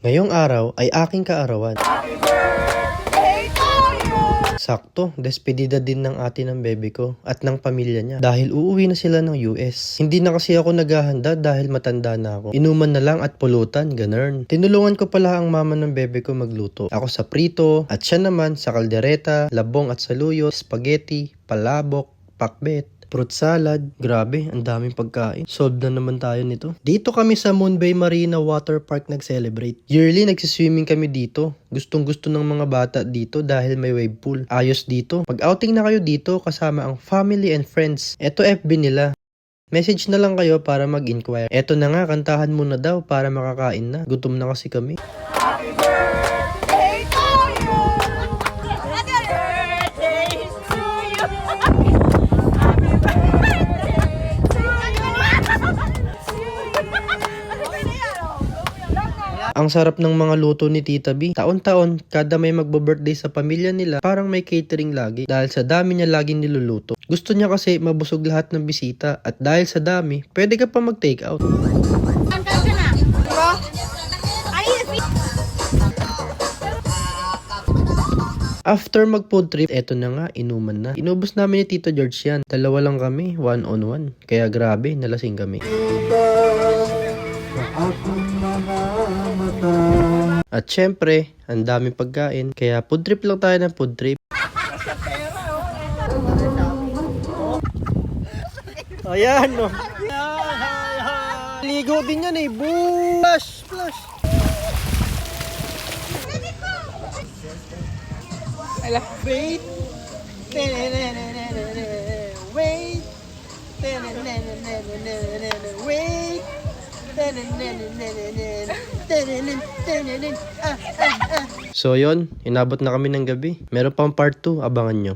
Ngayong araw ay aking kaarawan. Sakto, despedida din ng ate ng bebe ko at ng pamilya niya dahil uuwi na sila ng US. Hindi na kasi ako naghahanda dahil matanda na ako. Inuman na lang at pulutan, ganern. Tinulungan ko pala ang mama ng bebe ko magluto. Ako sa prito at siya naman sa kaldereta, labong at saluyot, spaghetti, palabok, pakbet, fruit salad. Grabe, ang daming pagkain. Solved na naman tayo nito. Dito kami sa Moonbay Marina Water Park nag-celebrate. Yearly nagsiswimming kami dito. Gustong gusto ng mga bata dito dahil may wave pool. Ayos dito. Mag-outing na kayo dito kasama ang family and friends. Eto FB nila. Message na lang kayo para mag-inquire. Eto na nga, kantahan muna daw para makakain na. Gutom na kasi kami. Ang sarap ng mga luto ni Tita B. Taon-taon, kada may magbo-birthday sa pamilya nila, parang may catering lagi. Dahil sa dami niya laging niluluto. Gusto niya kasi mabusog lahat ng bisita. At dahil sa dami, pwede ka pa mag-take out. After mag-food trip, eto na nga, inuman na. Inubos namin ni Tito George yan. Dalawa lang kami, 1-on-1. Kaya grabe, nalasing kami. At syempre, ang daming pagkain. Kaya food trip lang tayo ng food trip. Ayan, no. Ligo din yan eh. Boom! Splash! Splash! Wait! Wait! Wait! So yon, inabot na kami ng gabi. Meron pang part 2, abangan nyo.